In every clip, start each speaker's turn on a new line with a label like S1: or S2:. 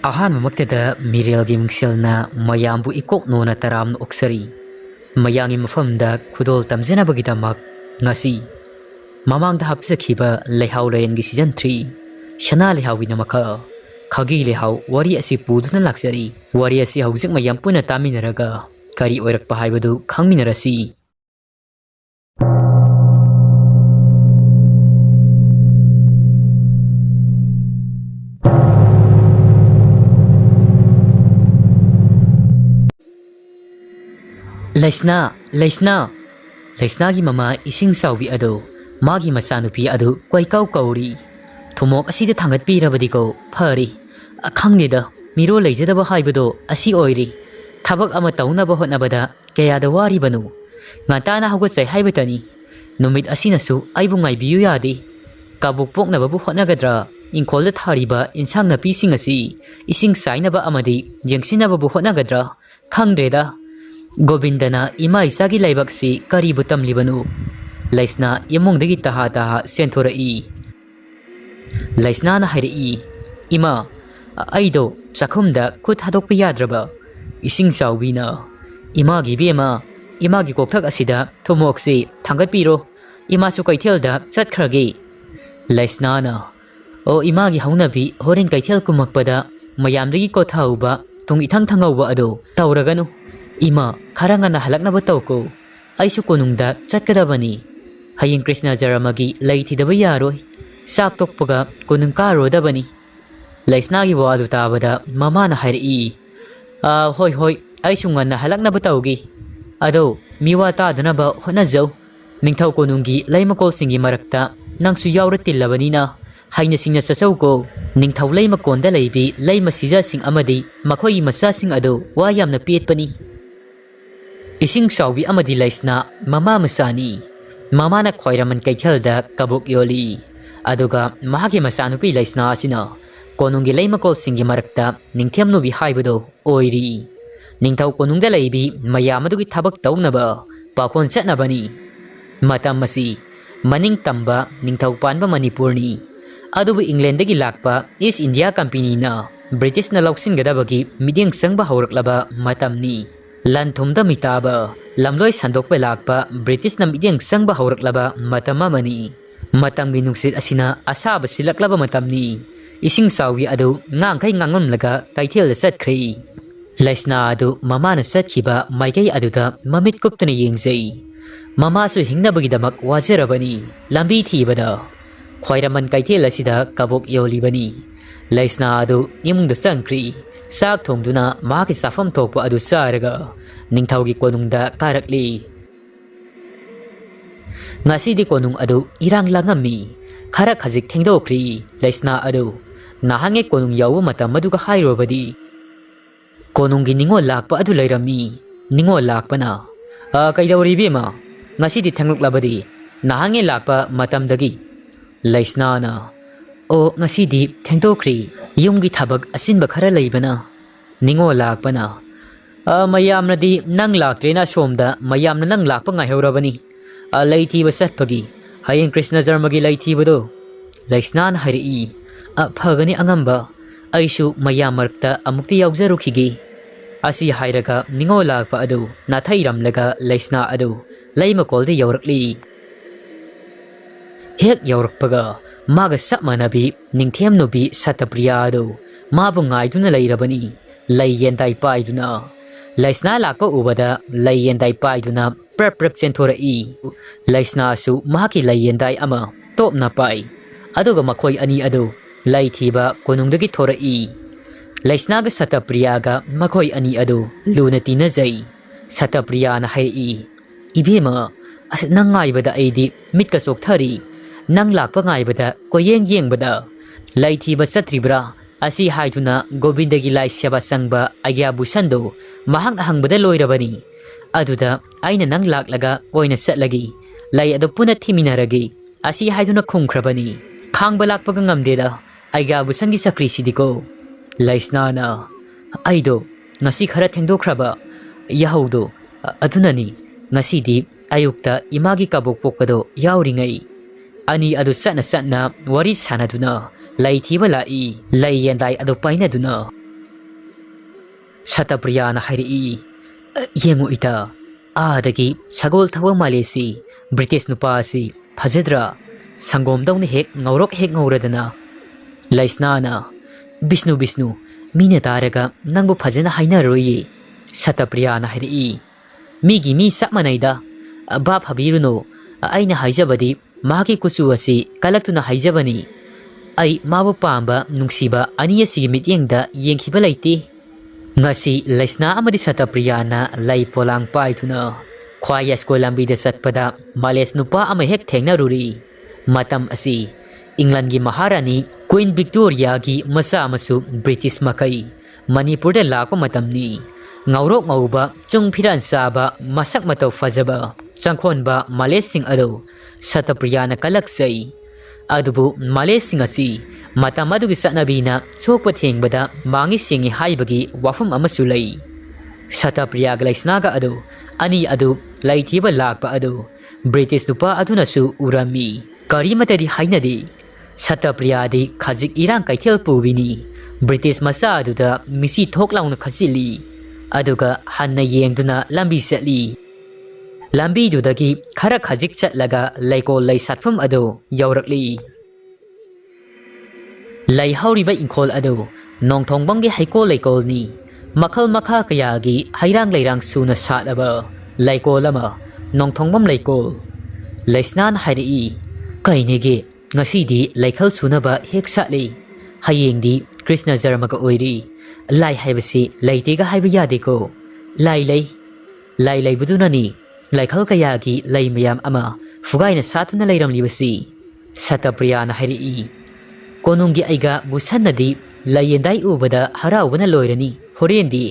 S1: ꯑꯍꯥꯟꯕꯃꯛꯇꯗ Meerel Gi Mingselna mayambu ikok nona taram oksari mayangi mafamda khudol tamjenabagidamak ngasi mamangda hapjakhiba Leihao Leiren gi season 3 Shana Leihao gi namaka Khagi Leihao wari asi puduna laksari wari asi haujak mayam puna taminaraga kari oirakpa haibadu khangminarasi Leisna gi mama ising saubi ado magi machanupi adu koikau kauri thumok asida thangat pirabadi ko phari akhangnida miro leijadaba haibado asi oiri thabak ama taunaba hotnabada kayada wari banu ngatana haugatsai haibatani numit asina su aibu ngaibiyu yadi kabuk poknaba bu hotnagadra ingkolda thariba insang napi singasi ising sainaba amadi jengsinaba bu hotnagadra khangdreda Gobindana ima isagi laibaksi karibu tamlibanu Leisna yamongdagi taha senthora-i Leisna na hairi ima aido sakhumda khut hadokpa yadraba ising sawbina ima gi bema ima gi kokthak asida thomoksi thangatpiro ima su kaithelda chatkrage Leisna na o ima gi haunabi horen kaithel kumakpada mayamdagi kothauba tung ithang thangauba ado tawraganu Ima karangana halaknaba tawko aisu konungda chatkadabani haying Krishna jaramagi laithidaba yaroi sak tokpaga konung karodabani Leisna gi wadu tabada mamana hairi hoi aisu ngana halaknaba tawgi ado miwa tadanaba honajau ningthau konunggi laimakol singi marakta nangsu yawra tillabanina haina singna chachauko ningthau laimakonda leibi laima sija sing amadi makhoi masa sing ado wa yamna petpani Ising saubi amadi Leisna mama masani mamana khoiraman kaithelda kabuk yoli aduga mahagi masanupi Leisna asina konungi leimakol singi marakta ningthemnubi haibado oiri ningthau konungda leibi mayamadugi thabak taunaba pakhon chatnabani matam masi maning tamba ningthau panba Manipurni adubu Englandagi lakpa East India Company na British na lauksingadabagi miding sangba hauraklaba matamni Lan thumda mitaba lamloi sandokpa lakpa British na midyang sangba hauraklaba matamamani matamgi nungsit asina asaba silaklaba matamni ising sawi adu ngangkai ngangamlaga kaithel chatkhrei Leisna adu mamana chatkhiba maikai aduda mamit kuptana yengjai mama su hingnabagi damak wajarabani lambi thibada khoiraman kaithel asida kabok yolibani Leisna adu imungda changkhri sak thongduna maki safam thokpa adu saraga ningthaugi konungda karakli ngasidi konung adu irang langami khara khajik thengdokri Leisna adu nahange konung yawu matam maduga hairobadi konunggi ningo lakpa adu lairami ningo lakpana kaidawri bema ngasidi thenglok-labadi nahange lakpa matamdagi Leisna na o ngasidi thengdokri yumgi thabak asinba khara leibana ningo lakpana mayamnadi nang laktrena somda mayamna nang lakpa ngaihaurabani laithiba satpagi hayeng Krishna jarmagi laithibado Leisna na hairi phagani angamba aisu mayam marakta amukti yaujarukige asi hairaga ningo lakpa adu nathairamlaga Leisna adu laimakolde yaurakli hek yaurakpaga maga sapmanabi ningthemnubi Satapriya adu mabu ngaiduna leirabani laiyendai paiduna Leisna lakpa ubada laiyendai paiduna prep chenthora-i Leisna su mahaki laiyendai ama topna pai aduga makhoi ani adu laithiba konungdagi thora-i Leisna ga Satapriya ga makhoi ani adu luna tinajai Satapriya na hairi ibema nang ngaibada aidi mitka chokthari nang lakpa ngaibada koyeng yengbada laithiba chatribra asi haiduna Gobindagi lai seba sangba agya busando mahak hangbada loirabani aduda aina nang laklaga oina chatlagi lai adu puna thiminaragi asi haiduna khumkhrabani khangba lakpaga ngamdeda agya busangi sakri sidiko Leisna na aido ngasi khara thengdokhraba yahaudo adunani ngasidi ayukta imagi kabok pokado yauringai ani adu satna wari sanaduna laithiba lai laiyendai adu painaduna Satapriyana hairi yengu ita adagi sagol thawa malesi British nupa si phajadra sangom dawne hek ngauradana laisnana Bishnu mina taraga nangbu phajana haina royi Satapriyana hairi migi mi sakmanaida bap habiruno aina haijabadi magi kuchu asi kalaktuna haijabani ai mabu pamba nungsiba aniya sigi mityengda yengkhiba laiti ngasi laisna amadi Satapriyana lai polang paithuna khwaya school lambi da satpada males nupa ama hek thengna ruri matam asi England gi Maharani Queen Victoria gi masa masu British makai Manipur da lako matamni ngaurok ngauba chung phiran saba masak matau fajaba changkhon ba malesing ado Satapriyana kalaksai adubu malesing asi matam adugi satnabina chokpa thengbada mangi singi haibagi wafam amasu lai Satapriya glaisnaga ado ani adu laithiba lakpa ado British nupa adunasu urami karimatadi hainadi Satapriya di khajik irang kaithel pubini British masa aduda misi thoklauna khasili aduga hanna yengduna lambi satli lambi dudagi khara khajik chatlaga laiko lai satfam ado yaurakli lai hauriba inkol ado nongthongbanggi haiko laikol ni makhal makha kayagi hairang lairang suna satlaba laikol ama nongthongbam laikol laisnan hairi kainege ngasidi laikhal sunaba hek satli hayengdi Krishna jarmaga oiri lai haibasi laitega haiba yadeko lai budunani laikhal kayagi lai mayam ama fugaina satuna lairamlibasi Satapriyana hairi konungi aiga busannadi layendai ubada haraubana loirani horendi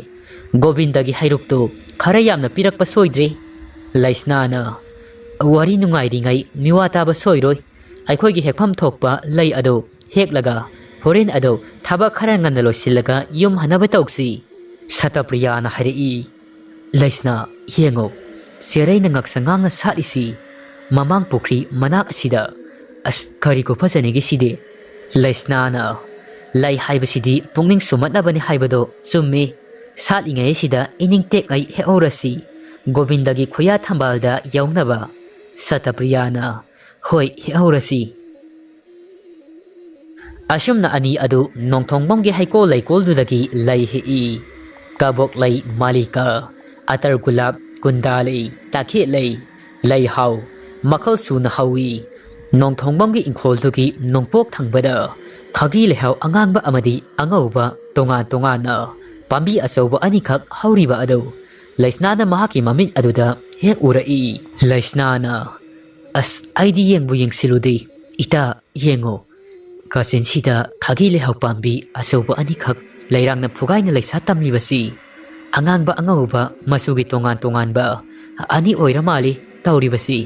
S1: Gobindagi hairukto khara yamna pirakpa soidre laisnana wari nungairi ngai miwataba soiroi aikhoigi hekpham thokpa lai ado heklaga horen ado thaba khara nganna loisilaga yum hanaba tauksi Satapriyana hairi laisna yengo serai na ngaksangang satisi mamang pukri manak asida as kari ko phasanigi side laisnana lai haibasidi pungning sumatnabani haibado chummi satlingai sida ining tekai heorasi Gobindagi khoya thambalda yaunaba Satapriyana hoi heorasi asumna ani adu nongthongbamgi haiko laikol dudagi lai hei kabok lai malika atar gulab kundalei takhe lai hau makhal suna hawi nongthongbamgi inkhol dugi nongpok thangbada Khagi Leihao angangba amadi angauba tonga na pambi asauba anikhak hauriba ado laisnana mahaki mamit aduda hek urai laisnana as aidi yengbu yengsiludi ita yengo kasinchida Khagi Leihao pambi asauba anikhak lairangna phugaina laisa tamlibasi angangba angauba masugi tongan ba ani oiramali tauribasi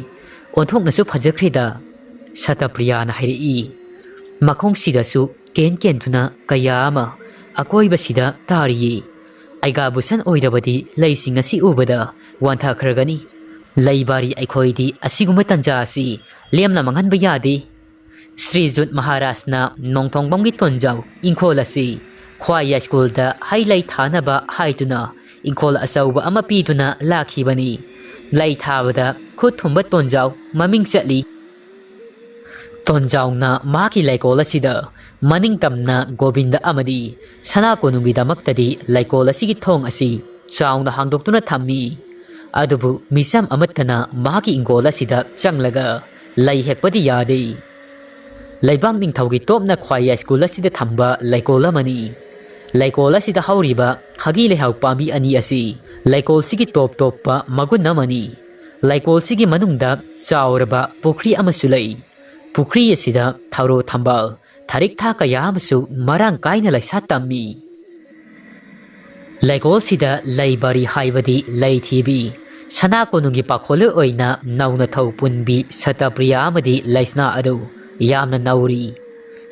S1: onthoknasu phajakrida Satapriyana hairi makong sidasu ken tuna kaya ama akoibasida tariyi aiga busan oirabadi laising asi ubada wantha khragani laibari aikhoidi asiguma tanja asi lemna manganba yadi Sri Jut Maharajna nongthongbamgi tonjau inkhol asi khwaya school da highlight thanaba haituna inkhol asauba ama pituna lakhibani lai thabada khut thumba tonjau maming chatli tonjauna maki laikola sida maning tamna Gobinda amadi sana konungi damaktadi laikola sigi thong asi chauna hangdoktuna thammi adubu misam amattana maki ingola sida changlaga lai hekpadi yade laibang ningthaugi topna khwaya school sida thamba laikola mani laikola sida hauriba Khagi Leihao pambi ani asi laikol sigi top pa magun namani laikol sigi manungda chauraba pukri amasulai pukri asida tharo thambal tharik tha kaya amasu marang kaina laisa tammi laikol sida laibari haibadi laithibi sana konungi pakhole oina nauna thau punbi Satapriya amadi laisna adu yamna nauri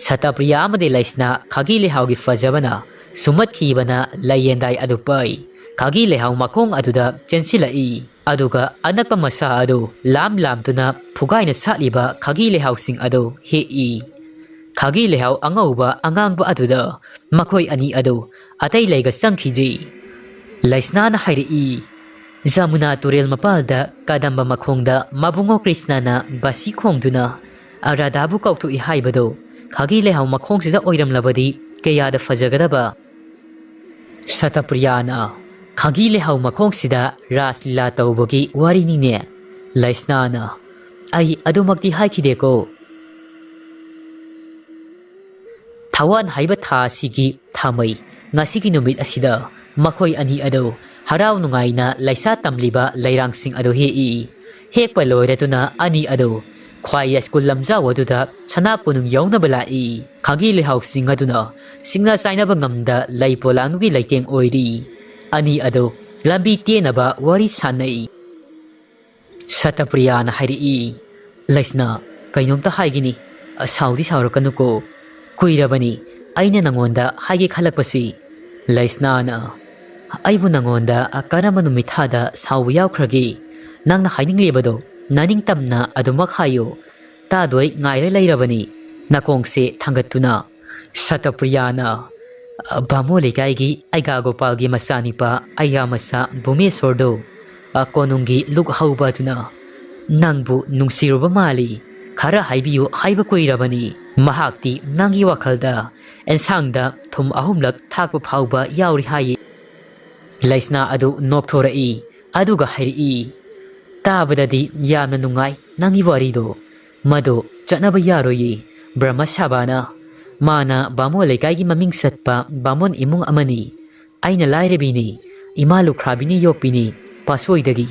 S1: Satapriya amadi laisna Khagi Leihao gi fajabana sumat khibana layendai adu pai Khagi Leihao makong aduda chensilai aduga anakpa masa adu lam tuna phugaina satliba Khagi Leihao sing adu hei Khagi Leihao angauba angangba aduda makhoi ani adu atai leiga sangkhidri Laisnana hairi Jamuna turel mapalda kadamba makhongda mabungo Krishnana basi khongduna aradabu kauktu ihaibado Khagi Leihao makhongsida oiramlabadi kayada fajagadaba Satapriyana Khagi Leihao makhongsida raslila tawbagi warinine Laisnana ai adumakti haikideko Tawan haiba tha sigi thamai ngasigi numit asida makhoi ani ado harau nungaina laisa tamliba lairangsing ado hei hekpa loiratuna ani ado khwai school lamja waduda chana punung yauna balai Khagi Leihao sing aduna singna saina bangamda laipolangi laiteng oiri ani ado lambi tenaba wari sanai Satapriyana hairi Laisna kainomta haigini saudi saurakanuko kuirabani aina nangonda haigi khalakpasi Laisnana aibu nangonda karama numithada sawu yaukhragi nangna haininglebado naning tamna adumak hayo tadoi ngaire leirabani nakongse thangatuna Satapriyana bamo lekai aiga gopalgi masanipa aiga masa bumesordo konungi luk hauba tuna nangbu nungsiruba mali khara haibiyu haiba koirabani mahakti nangi wakhalda ensangda thum ahumlak thakpa phauba yauri hayi Laisna adu nokthora aduga hairi tabadadi yamna nungai nangi warido mado chatnaba yaroi Brahma Sabana mana bamo lekai maming satpa bamon imung amani aina lairebini imalu khrabini yopini pasoidagi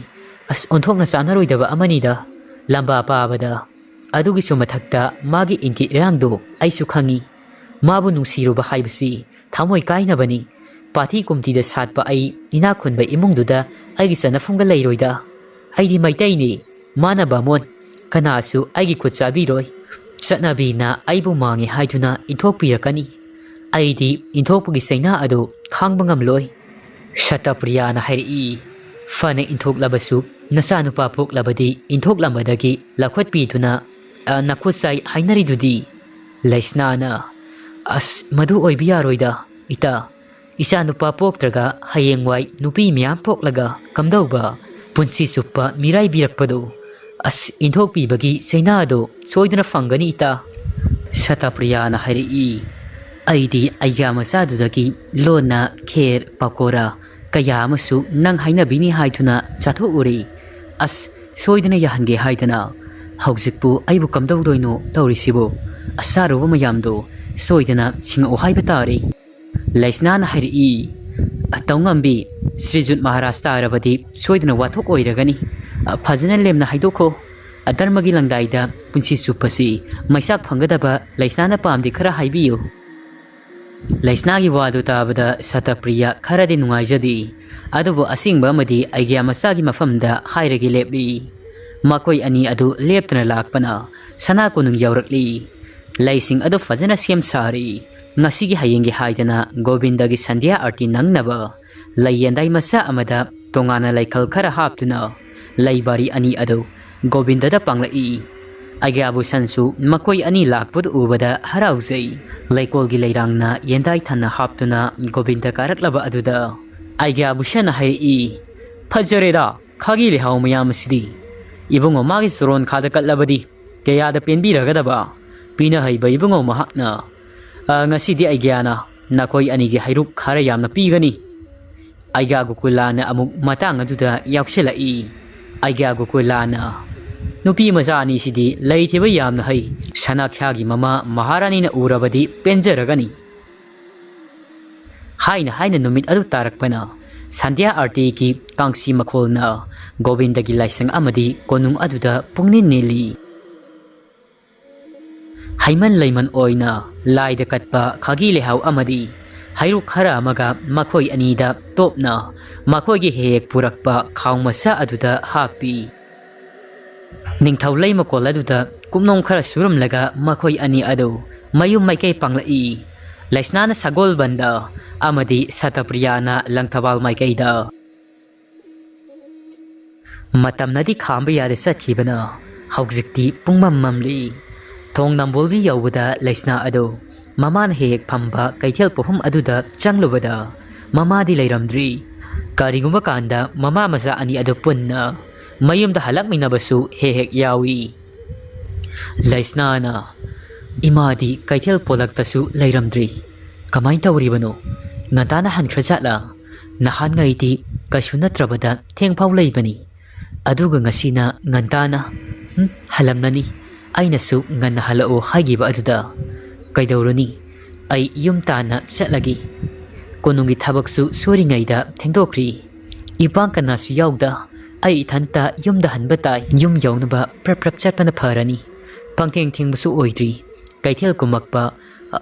S1: as onthokna chanaroidaba amanida lamba pabada adugi sumathakta magi inki rangdo aisu khangi mabu nungsiruba haibasi thamoi kainabani Pati kumtida satpa ai ina khunba imungduda aigi sanafungga leiroida aidi maitaini mana bamon kanasu aigi khutsabi roi chatnabi na aibu mangi haiduna inthokpirakani aidi inthokpugi saina adu khangba ngamloi Satapriyana hairi fane inthoklabasu nasanupa poklabadi inthoklambadagi lakhwatpiduna nakhusai hainaridudi Laisnana as madu oibiyaroida ita Isa nupa poktraga hayengwai nupi miyam poklaga kamdauba punsi suppa mirai birakpado as inthopi bagi chainado soidana fangani ita Satapriyana hairi aidi aiga masadudagi lona kher pakora kaya amasu nang hainabini haithuna chatho uri as soidana yahange haidana haujikpu aibu kamdaudoino taurisibo asaruba mayamdo soidana singa ohaiba tari Laisnana hairi Taungambi Srijut Maharashtra Arabadi soidana wathok oiragani phajana lemna haidokho dharmagi langdaida punsi supasi maisak phangadaba Laisnana pamdi khara haibiyo Laisnagi wadu tabada Satapriya kharadi nungaijadi adubu asingba amadi aigya masagi mafamda hairagi lepli makoi ani adu leptana lakpana sana kunung yaurakli laising adu phajana sem sari Ngasigi hayengi haidana Govindagi Sandhya Arti nangnaba Layandai masa amada tongana laikal khara haptuna Laibari ani ado Govindada panglai Aigabu sansu makoi ani lakpud ubada harauzai Laikolgi lairangna yendai thanna haptuna Govinda karaklaba aduda Aigabu shana hairi Fajareda Khagi Leihao mayamasidi Ibungo magi suron khada katlabadi Kayada penbiragadaba Pina haiba ibungo mahakna Ngasidi aigyana nakoi anigi hairuk khara yamna pigani aiga gukulana amuk matang aduda yaukselai aiga gukulana nupi majani sidi leithiba yamna hai sanakhyagi mama maharani na urabadi penjaragani haina numit adu tarakpana Sandhya Arti ki kangsi makholna Govindagi laisang amadi konung aduda pungnin nili Haiman Laiman oina laida katpa Khagi Leihao amadi hairuk khara amaga makhoi anida topna makhoi gi hek purakpa khawmasa aduda hapi ningthau leima kol aduda kumnong khara suram laga makhoi ani ado mayum maikai panglai Laisnana sagol banda amadi Satapriyana langthabal maikaida matamnadi khamba yade sakhibana haujikti pungmam mamli Thong nambolbi yawada Laisna ado Maman hek pamba kaithel pohum aduda changlubada Mama di leiramdri Karigumba kanda mama masa ani ado punna mayumda halakminabasu hek yawi. Laisnana imadi kaithel polaktasu leiramdri. Kamain tawribano ngantana hankhrazatla nahan ngaiti kasu natrabada thengpau leibani. Aduga ngasina ngantana halamnani ainasu nganna halao haigiba aduda kaidawrani ai yum tana chatlagi konungi thabaksu soringaida thengdokri ipang kanasu yawda ai thanta yumda hanbatai yum yawnaba prap chatpana pharani pangtheng thingbasu oidri kaithel kumakpa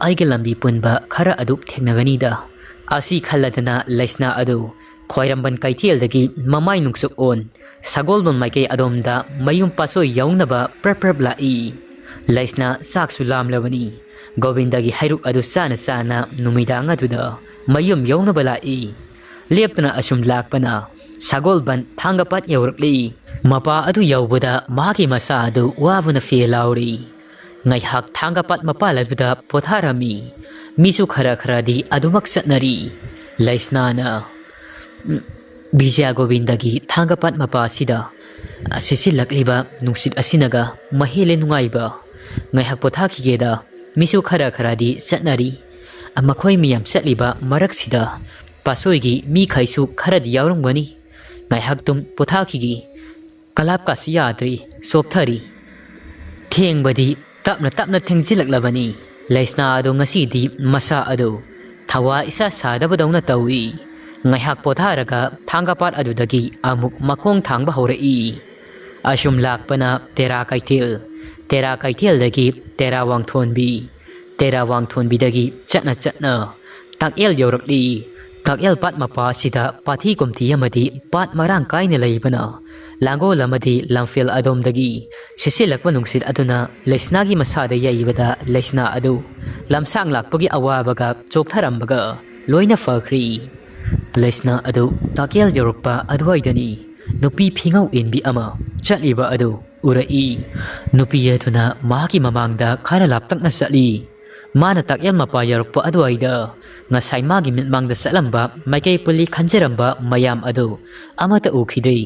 S1: aige lambi punba khara aduk thengnaganida asi khalladana laisna adu khoiramban kaithel-dagi mamai nungsuk on sagolbon maikei adomda mayum paso yawnaba prap lai laisna saksu lamlabani Govindagi hairuk adu sana numidang aduda mayum yawnaba lai leptuna asum lakpana sagolban thangapat yawrakli mapa adu yawbada maki masa adu wabuna felauri ngaihak thangapat mapalabuda potharami misu khara di adumak satnari laisnana Bijaya Govindagi thangapat mapa sida sisilakliba nungsit asinaga mahile nungaiba ngaihak pothakigeda misu khara di satnari amakhoi miyam satliba marak sida pasoigi mi khaisu kharadi yawrungani ngaihak tum pothakigi kalap kasi yadri sopthari thengbadi tapna thengjilaklabani laisna adu ngasidi masa adu thawa isa sadabadawna tawi ngaihak potharaga thangapat adudagi amuk makhong thangba horai asum lakpana tera kaithel dagi tera wangthonbi dagi chatna takel yawrakli takel pat mapa sida pathi komthi amadi pat marang kaina leibana langol amadi lamfel adom dagi sisilakpa nungsit aduna laisnagi masada yaibada laisna adu lamsang lakpagi awabaga choktharambaga loina fakhri laisna adu takel yawrakpa adwaidani nupi phingau inbi ama chatliba adu urai nupi aduna maki mamangda khara laptakna satli mana takel mapa yawrakpa adwaida ngasai magi mitmangda satlamba maikei puli khanjeramba mayam adu amata ukhidei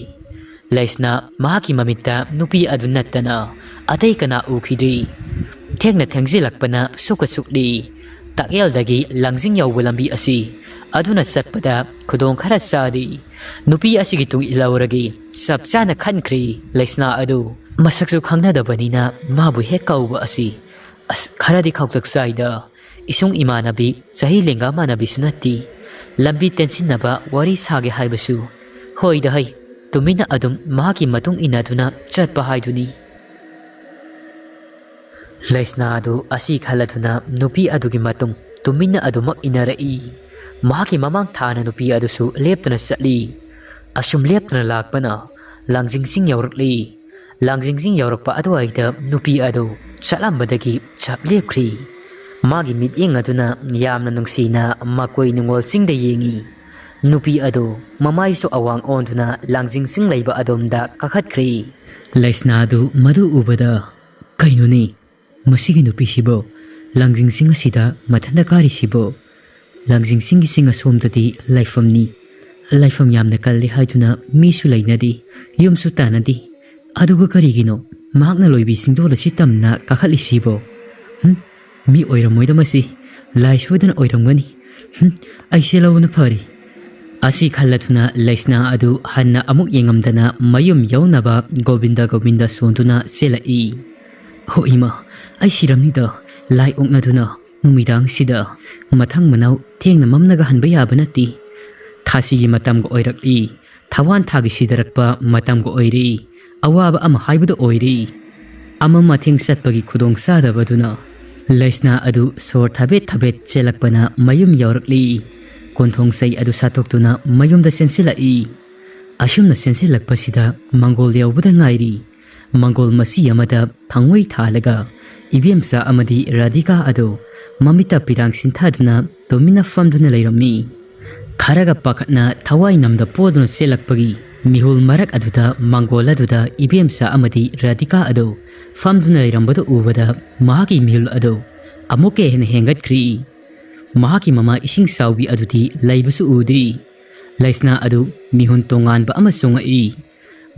S1: laisna maki mamitta nupi adu nattana atei kana ukhidei thengna thengzilakpana sukasukli takel dagi langjing yawbulambi asi aduna satpada khudong khara sadi nupi asigi tung ilawragi sapchana khankhri laisna adu masaksu khangnadabanina mabu he kauba asi as kharadi khautak saida isung imanabi sahi lenga manabi sunati lambi tensinaba wari sage haibasu hoida hai tumina adum maki matung inaduna chatpa haiduni laisna adu asi khaladuna nupi adugi matung tumina adumak inarai maki mamang thana nupi adusu leptana satli asum leptana lakpana langjing yawrakli langjing yawrakpa aduaida nupi adu chatlambadagi chaplepkhri magi mityeng aduna yamna nungsina makoi nungol singda yengi nupi adu mamaisu awang onduna langjing leiba adomda kakhatkhri laisna adu madu ubada kainoni masigi nupi sibo langjing asida mathanda kari sibo langjing singa somdadi laifam yamna kalli haiduna misu lainadi yumsu tanadi aduga karigino mahakna loibi singdola sitamna kakhatli sibo mi oiramoida masi laisudana oiramgani aise lawna phari asi khallatuna laisna adu hanna amuk yengamdana mayum yawnaba govinda sonduna selai ho ima ai siramnida lai ongnaduna numidang sida mathang manau thengna mamnaga hanba yaba nati thasigi matamga oirakli thawan thagi sidarakpa matamga oiri awaba ama haibuda oiri ama matheng satpagi khudong sadabaduna laisna adu sor thabet chelakpana mayum yawrakli konthong sai adu satoktuna mayumda sensilai asumna sensilakpasida mangol yawbuda ngairi mangol masi amada phangwei thalaga ibemsa amadi radhika adu mamita pirang sinthaduna domina famduna leirami kharaga pakatna thawai namda poduna selakpagi mihul marak aduda mangol aduda ibemsa amadi radhika adu famduna leirambada ubada mahaki mihul adu amuke hen hengat khri mahaki mama ising saubi adudi laibusu udri Laisna adu mihun tonganba amasung I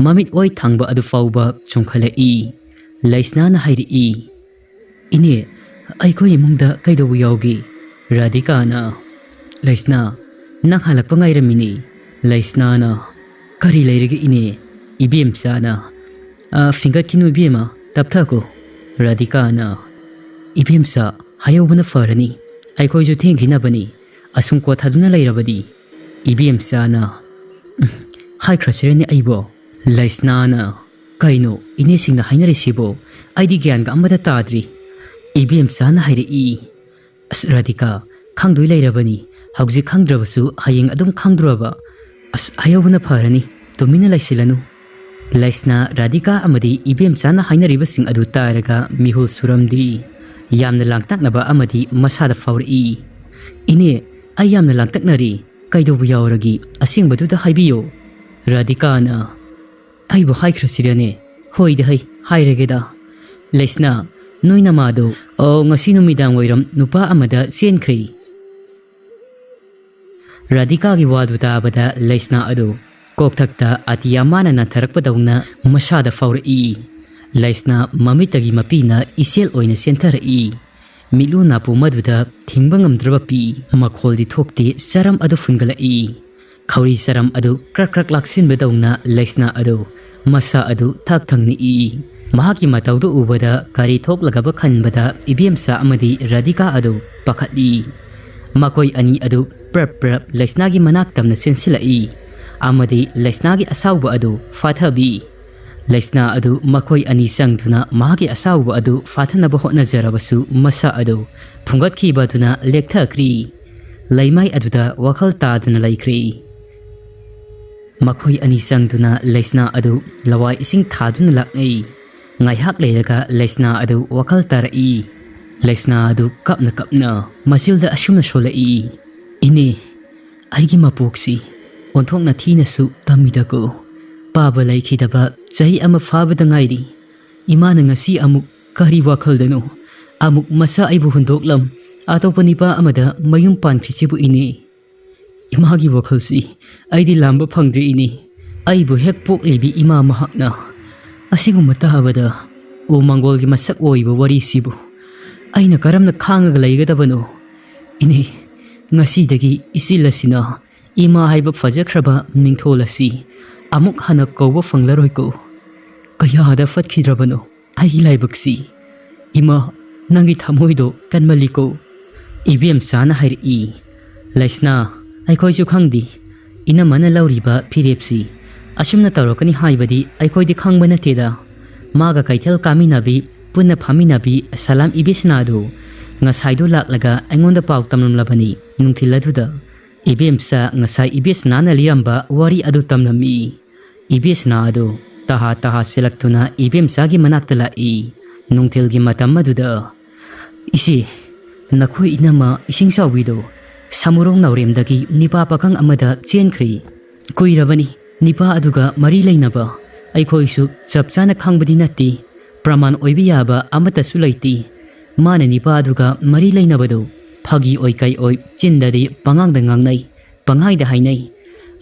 S1: mamit oi thangba adu fauba chungkhalai Laisna na hairi ine aiko imungda kaido yaugi Radhika na Laisna nang halakpa ngairamini Laisna na kari leirege ine ibem sana finger kinu ibema taptha ko Radhika na ibem sa hayobana farani aiko ju thengina bani asum ko thaduna leirabadi ibem sana hai krasirani aibo Laisna na kaino ine singna hainari sibo aidi gyan ga amada tadri ibem sana hairi Radhika khangdoi leirabani hauji khangdrabasu hayeng adum khangdraba hayobana farani tumina laisilanu Laisna Radhika amadi ibem sana hainariba sing adu taraga mihul suramdi yamna langtaknaba amadi masada fauri ine ay yamna langtaknari kaido yauragi asingbaduda haibiyo Radhika na aibo haikrasirane hoide hairageda Laisna noina mado o ngasi numidang oiram nupa amada senkhri Radhika gi wadu tabada Laisna adu kokthakta atiyamana na tharakpadawna masada fauri Laisna mamitagi mapina isel oina senthari milu napu maduda thingbangam drabapi makholdi thokti saram adu fungalai khawri saram adu krak laksin bedawna Laisna adu masa adu thak thangni mahaki matawdu ubada kari thok lagaba khanbada ibemsa amadi Radhika adu pakhati makoi ani adu prap Laisna gi manak tamna sensilai amadi Laisna gi asawba adu fathabi Laisna adu makoi ani sangduna mahaki asawba adu fathanaba hotnajarabasu masa adu phungat khibaduna lekthakri laimai aduda wakhal taduna laikri makoi ani sangduna Laisna adu lawai ising thaduna laknei ngai hak leiraga Laisna adu wakhal tarai Laisna adu kapna masilda ashumna sholai ine aigi mapoksi onthokna thinasu tamidako paba laikhidaba chahi ama fabada ngairi imana ngasi amuk kari wakaldano amuk masa aibu hundoklam atopanipa amada mayum pankhrichibu ine imagi wakhalsi aidi lamba phangdri ine aibu hek pok libi ima mahakna asiguma tahabada o mangolgi masak oiba wari sibu aina karamna khangaga laigadabano ine ngasidagi isilasina ima haiba fajakraba mingtholasi amuk hana kawba fanglaroiko kayada fatkidrabano ai laibaksi ima nangi thamoido kanmaliko ibem sana hairi Laisna aikoi ju khangdi ina mana lauriba phirepsi asumna tarokani haibadi aikoi di khangbana teda maga kaithel kaminabi punna phaminabi salam ibesna do ngasaido laklaga aingonda paw tamlamlabani nungthiladuda ibemsa ngasai ibesna na liamba wari adu tamnami ibesna adu taha selaktuna ibemsa gi manakta lai nungthil gi matam maduda isi nakhoi inama ising sawido samurong nauremdagi nipa pakang amada chenkhri kuirabani nipa aduga mari leinaba aikhoisu chapchana khangbadi natti praman oibi yaba amata sulaiti mana nipa aduga mari leinabado phagi oi kai oi chindadi pangangda ngangnai panghai da hainai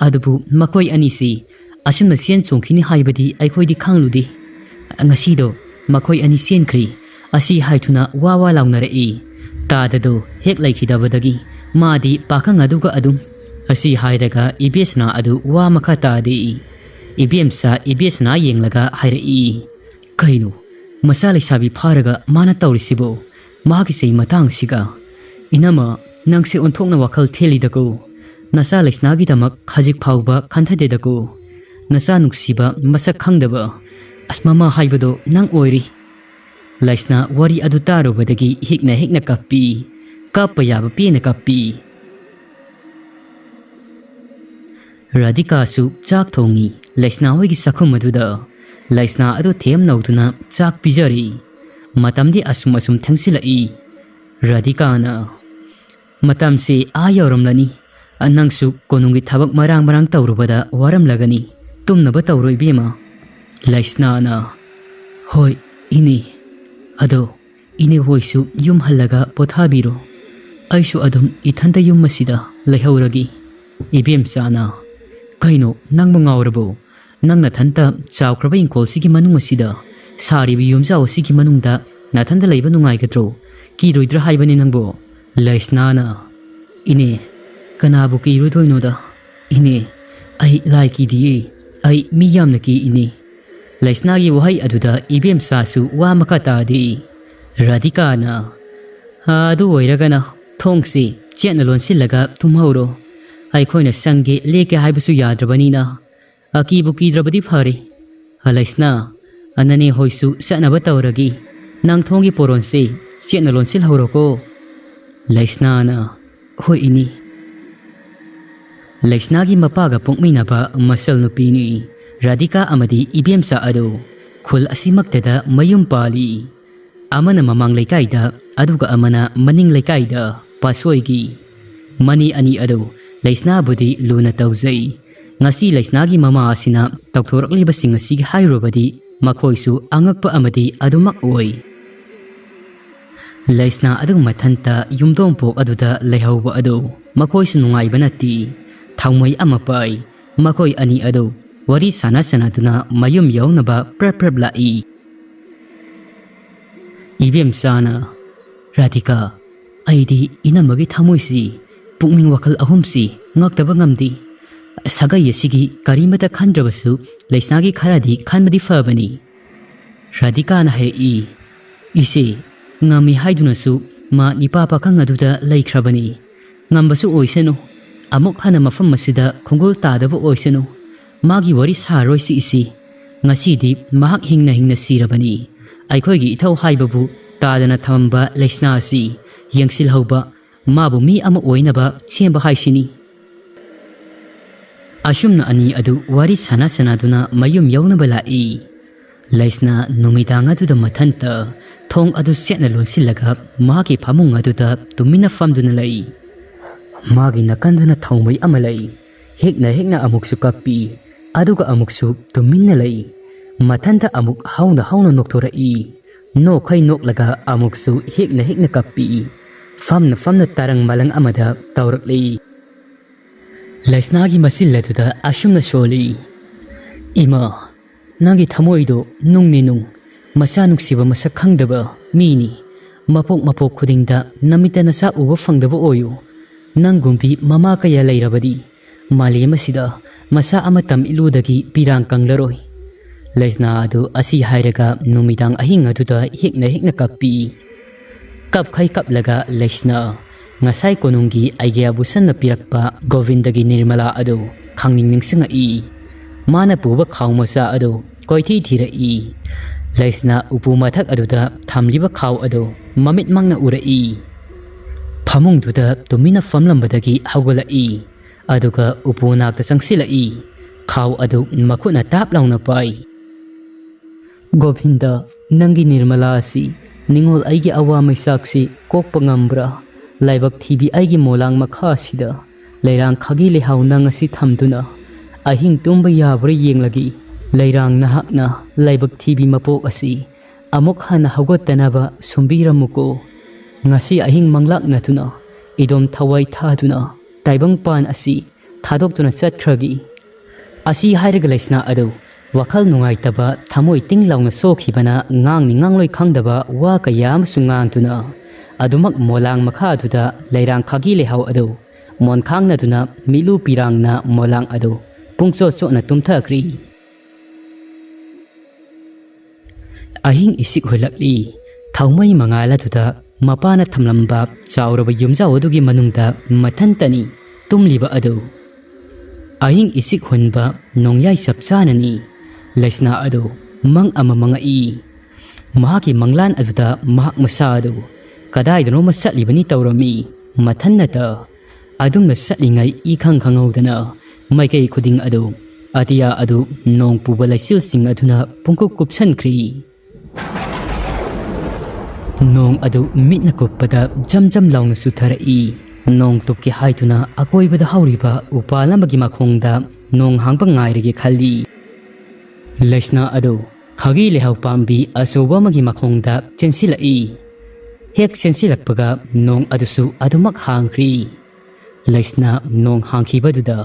S1: adubu makoi anisi asumna sen chongkhini haibadi aikhoidi khangludi ngasido makoi ani senkhri asi haithuna wawa launarei tadado hek laikhidabadagi madi pakang aduga adum asi hairaga ibesna adu wa makha tadi ibesna yenglaga hairei kaino masali sabi pharaga mana tawrisibo mahaki sei matang siga inama nangse onthokna wakhal thelidako nasa Laisna gi damak khajik phauba khanthadedako nasa nuksiba masak khangdaba asmama haibado nang oiri Laisna wari adu tarobadagi hikna kappi kappa yaba pina kappi Radhika su chak thongi Laisna hoigi sakhum aduda Laisna adu them nauduna chak pijari matamdi asum thangsilai Radhika na matamse ayoramlani anangsu konungi thabak marang tawrubada waram lagani tumnaba tawroi bema Laisna na hoi ini ado ine hoisu yum halaga pothabiro aisu adum ithanta yum masida lehauragi ibem sana Kaino nang mangaurabo nang nathanta chawkraba inkol sigi manung asida saribi yumjaw sigi manungda nathanda leiba nungai gatro kiroidra haibani nangbo Laisnana ine kanabu kiroidoino da ine ai lai ki di ai miyam na ki ine Laisnagi wahai aduda ibem sasu wa makata di Radhika na adu oiragana thongsi chena lonsillaga tumhauro aikhoina sange leke haibusu yadrabanina akibu kidrabadi phare Laisna anani hoisu sanaba tawragi nang thongi poronse chena lonsil hauroko Laisna na hoi ini Laisnagi mapaga pongminaba masal nupini Radhika amadi ibem sa ado khul asimaktada mayum pali amana mamang leikaida aduga amana maning leikaida pasoigi mani ani ado Laisna budi luna tawzai ngasi Laisnagi mama asina tawthorakliba sing asigi hairobadi makhoisu angakpa amadi adumak oi Laisna adu mathanta yumdom pok aduda leihauba ado makhoisu nungaiba nati thawmai amapai makhoi ani ado wari sana sanaduna mayum yawnaba prep lai Ibem sana Radhika aidi inamagi thamoisi pukning wakal ahumsi ngaktaba ngamdi sagai asigi karimata khandrabasu Laisnagi kharadi khanbadi fabani Radhika na hai ise ngami haidunasu ma nipa pakang aduda laikhrabani ngambasu oisenu amuk hana mafam masida khungul tadaba oisenu magi wari saroi si isi ngasidi mahak hingna sirabani aikhoigi ithau haibabu tadana thamamba Laisna asi yangsil hauba mabu mi ama oinaba semba haisini ashumna ani adu wari sana sanaduna mayum yawnaba lai Laisna numidanga duda mathanta thong adu setna lonsillaga magi phamung aduda tumina famduna lai magi nakandana thawmai amalai hekna amuksu kappi aduga amuksu tuminna lai mathanta amuk hauna noktorai no khai noklaga amuksu hekna kappi famna tarang malang amada tawrakli Laisnagi masilladuda ashumna sholi ima nangi thamoido nung masanuk siba masak khangdaba mini mapok khudingda namita nasa uba fangdaba oyo nangumbi mama kaya lairabadi malema sida masa amatam iludagi pirang kanglaroi Laisna adu asi hairaga numidang ahing aduda hekna kappi kapkhai kaplaga Laisna ngasai konunggi aigya busanna pirakpa Govindagi nirmala adu khangning ningsinga mana puba khawmasa adu koithi thirai Laisna upu mathak aduda thamliba khaw adu mamit mangna urai phamung duda tumina famlambadagi hawgalai aduga upu nakta changsilai khaw adu makhuna tap launa pai Govinda nangi nirmala asi ningol aigi awa maisaksi kokpa ngambra laibak thibi aigi molang makha sida leirang Khagi Leihao nang asi thamduna ahing tumba yabra yenglagi leirang nahakna laibak thibi mapok asi amuk hana hawgattanaba sumbiramuko ngasi ahing manglak natuna idom thawai thaduna taibang pan asi thadokduna chatkragi asi hairaga Laisna adu wakal nungaitaba thamoi tinglauna sokhibana ngangloi khangdaba wa kayam sungangtuna adumak molang makha aduda leirang Khagi Leihao adu mon khangna duna milu pirangna molang adu pungcho chona tumthakri ahing isik holakli thawmai mangala duda mapana thamlamba chawraba yumjaw adugi manungda mathantani tumliba adu ahing isik hunba nongyai sapchanani Laisna adu mang amamangai mahaki manglan aduda mahak masa adu kadai dano masatlibani tawrami mathannata adumna satlingai khanghaudana maikei khuding adu atia adu nong puba laisil sing aduna pungkup kupsankri nong adu mitna kuppada jam launa sutharai nong tupki haituna akoibada hauriba upalamagi makhongda nong hangpa ngairege khali Laisna adu Khagi Leihao pambi asoba magi makhongda chensilai hek chensilakpaga nong adusu adumak hangkri Laisna nong hangkhibaduda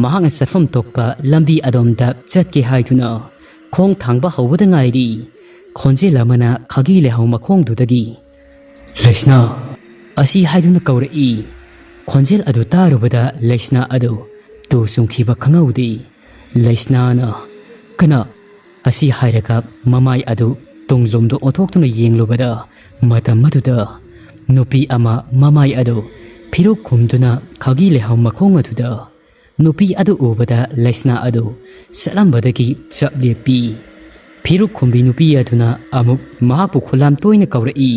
S1: mahakna safam tokpa lambi adomda chatke haiduna khong thangba hawada ngairi khonje lamana khagi leihao makhong dudagi Leishna asi haiduna kauri khonjel adu tarubada Leishna adu tu sungkhiba khangaudi Leishna na kana asi hairaga mamai adu tunglomdo othoktuna yenglubada matam maduda nupi ama mamai adu phiruk khumduna khagi leihao makhong aduda nupi adu ubada Leishna adu salambadagi chaplepi phiruk khumbi nupi aduna amuk mahakpu khulam toina kauri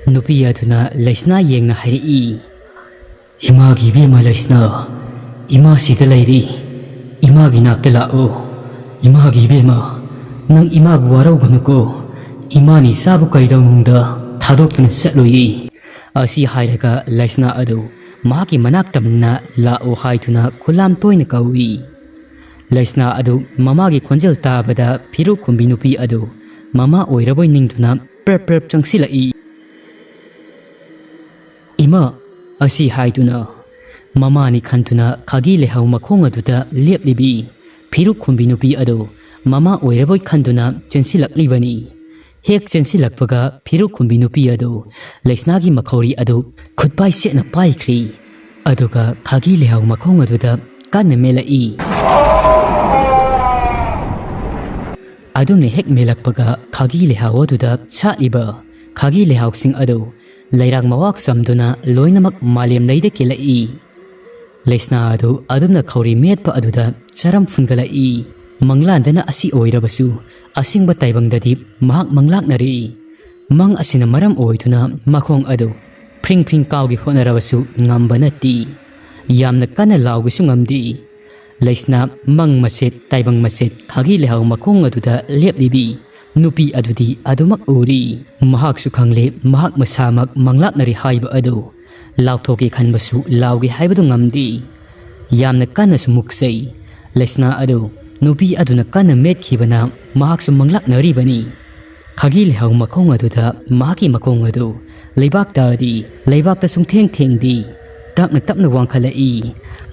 S1: nupi aduna Leishna yengna hairi ima gi bema Leishna ima sida lairi ima gi nakta lao ima gi bema nang ima bu warau gunuko ima ni sabu kaidau mungda thadokna satloi asi hairaga Leishna adu mahaki manak tamna lao haituna khulam toina kawi Leishna adu mamagi khonjel tabada phiruk khumbi nupi adu mama oiraboi ningduna prep changsilai ima asi haituna mama ni khantuna khagi leihao makhong aduda leplibi phiruk khumbi nupi adu mama oiraboi khanduna chensilaklibani hek chensilakpaga phiruk khumbi nupi adu Leishna gi makhori adu khutpai sena paikhri aduga khagi leihao makhong aduda kanna melai adumne hek melakpaga khagi leihao aduda chaiba khagi leihao sing adu Lairang mawak samduna loinamak malem leida kelai Leishna adu adumna khawri metpa aduda charam fungalai manglandana asi oirabasu asingba taibangdadi mahak manglaknari mang asina maram oiduna makhong adu phring kawgi honarabasu ngambanati yamna kana lawgisu ngamdi Leishna mang maset taibang maset khagi leihao makhong aduda leplibi nupi adudi adumak uri mahak su khangle mahak masamak manglaknari haiba adu lauthoki khanbasu lawgi haibadu ngamdi yamna kana su muksei Leishna adu nupi aduna kana metkhibana mahak su manglaknari bani khagi leihao makhong aduda mahaki makhong adu leibakta di leibakta sung thengdi tapna wangkhalai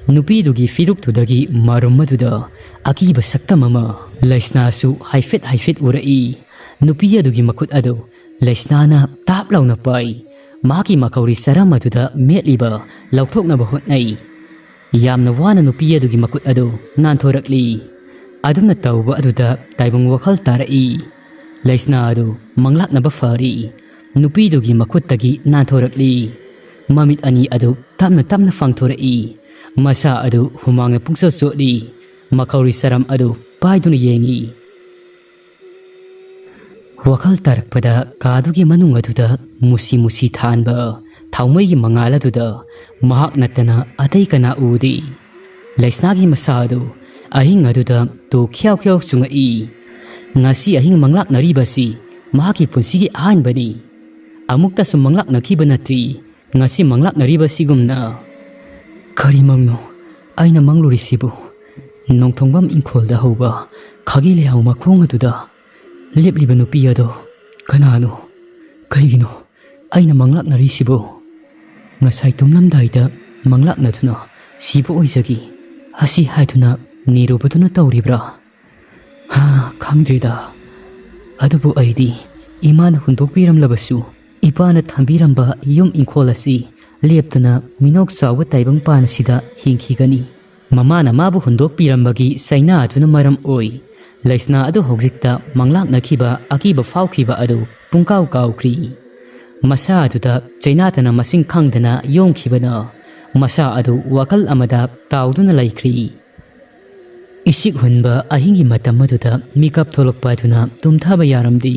S1: nupi dugi firuk tudagi marum maduda akiba saktamama Leishna su haifet urai nupi adugi makut adu Leishna na tap launa pai maki makauri saram aduda metliba lauthokna bahotnai yamna wana nupi adugi makut adu nanthorakli adumna tawba aduda taibang wakhal tarai Leishna adu manglakna ba fari nupi dugi makuttagi nanthorakli mamit ani adu tamna fangthorai masa adu humangna pungso soli makauri saram adu paiduna yengi wakhal tarakpada kadugi manung aduda musi thanba thaumai gi mangala aduda mahak natana atai kana udi Leishna gi masa adu ahing aduda to khyau chungai ngasi ahing manglak naribasi mahaki punsi gi ahan bani amukta sum manglak nakhiba natri ngasi manglak naribasi gumna kari mangno aina mangluri sibu nongthongbam inkolda hoba khagi leihao makhong aduda lepliba nupi ado kanano kaigino aina manglak nari sibu ngasai tumlamdaida manglak nathuna sibu oizagi hasi haiduna nirubaduna tawribra ha khangdrida adubu aidi imana hundokpiram labasu ipana thambiramba yum inkolasi leptuna minok sawa taibang panasida hingkhigani mamana mabu hundokpirambagi saina aduna maram oi Leishna adu hojikta manglak nakhiba akiba faukhiba adu pungkaw kawkri masa aduda chainatana masing khangdana yongkhibana masa adu wakal amada tawduna laikri isik hunba ahingi matam aduda mikap tholokpa aduna tumthaba yaramdi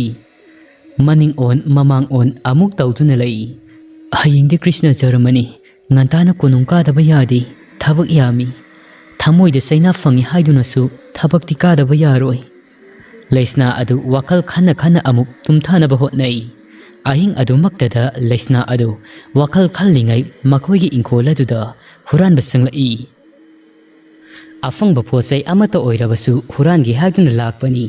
S1: maning on mamang on amuk tawduna lai hayingdi Krishna Jarmani ngantana konungka daba yadi thabak yami thamoida saina fangi haidunasu thabakti kadaba yaroi Leishna adu wakal khana amuk tumthana bahotnai ahing adu maktada Leishna adu wakal khallingai makhoigi ingkhola duda huran basanglai afang ba phosai amata oirabasu huran gi haiduna lakpani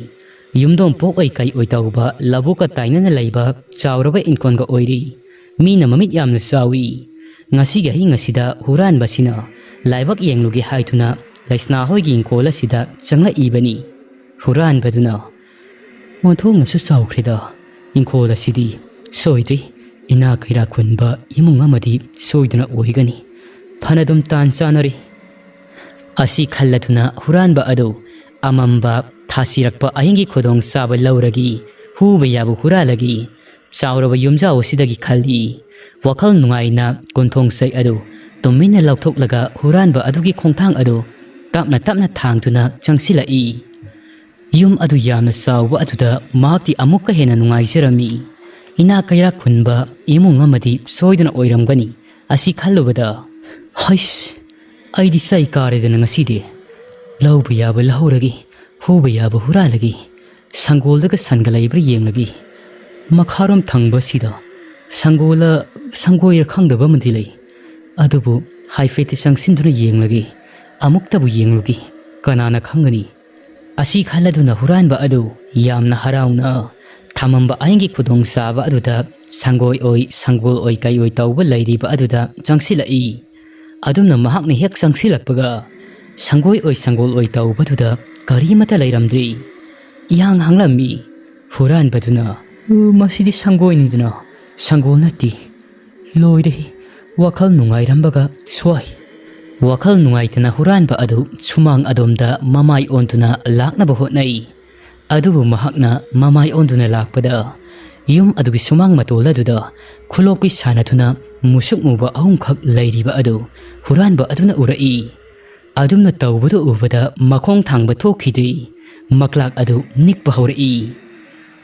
S1: yumdom pok oi kai oi tauba labuka tainana leiba chawraba inkonga oiri mina mamit yamna sawi ngasi ga hingasida huran basina laibak yenglugi haituna laisna hoigi ingkola sida changla ibani huran baduna monthong su saukrida ingkola sidi soidri ina kaira kunba imung amadi soiduna oigani phanadum tan chanari asi khalladuna huranba ado amamba thasirakpa ahingi khodong saba lauragi huba yabu huralagi chauraba yumjao sidagi khalli wakhal nungaina konthong sai ado tumina lauthoklaga huranba adugi khongthang ado tapna tapna thangtuna changsilai yum adu yamna sawba aduda mahakti amukka hena nungaijirami ina kaira khunba imung amadi soiduna oiramgani asi khallubada hais aidi sai karedana ngaside lauba yaba lahoragi huba yaba huralagi sangoldaga sangalaibre yenglagi makharom thangba sida sangoya khangdaba mandilai adubu haifeti sangsinduna yenglagi amuktabu yenglugi kanana khangani asi khaladuna huranba adu yamna harauna thamamba aingi khudong saba aduda sangoi oi sangol oi kai oi tawba lairiba aduda changsilai adumna mahakni hek changsilakpaga sangoi oi sangol oi tawbaduda karimata lairamdri yang hanglami huranbaduna masidi sangoi niduna sangol nati loire wakhal nungairambaga swai wakhal nungaitana huranba adu sumang adomda mamai ontuna laknaba hotnai adubu mahakna mamai onduna lakpada yum adugi sumang matoladuda khulokpi sanatuna musuk muba ahumkhak lairiba adu huranba aduna urai adumna tawbadu ubada makhong thangba thokhidri maklak adu nikpa haurai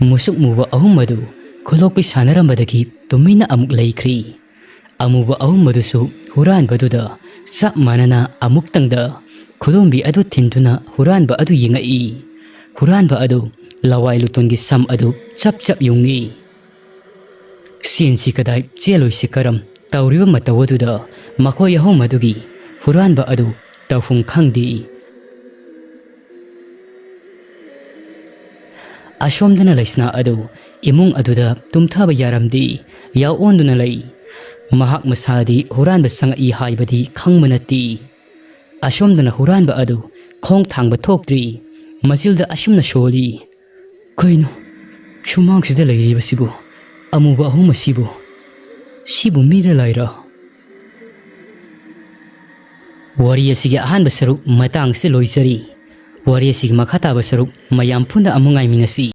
S1: musuk muba ahum adu khulokpi sanarambadagi tumina amuk laikri amuba ahum madusu huranbaduda chap manana amuktangda khulombi adu thinduna huranba adu yengai huranba adu lawai lutongi sam adu chap chap yungi sinsi kadai cheloi sikaram tawriba matawaduda makhoi ahum adugi huranba adu tawfung khangdi ashomdana laisna adu imung aduda tumthaba yaramdi yaw onduna lai mahak masadi huranba sangai haibadi khangmanati ashomdana huranba adu khong thangba thokdri masilda ashumna sholi kaino shumangsida lairiba sibu amuba ahum sibu Meerel Laira wari asigi ahanba saruk matang se loisari wari asigi makhata ba saruk mayam phunda amungai mingasi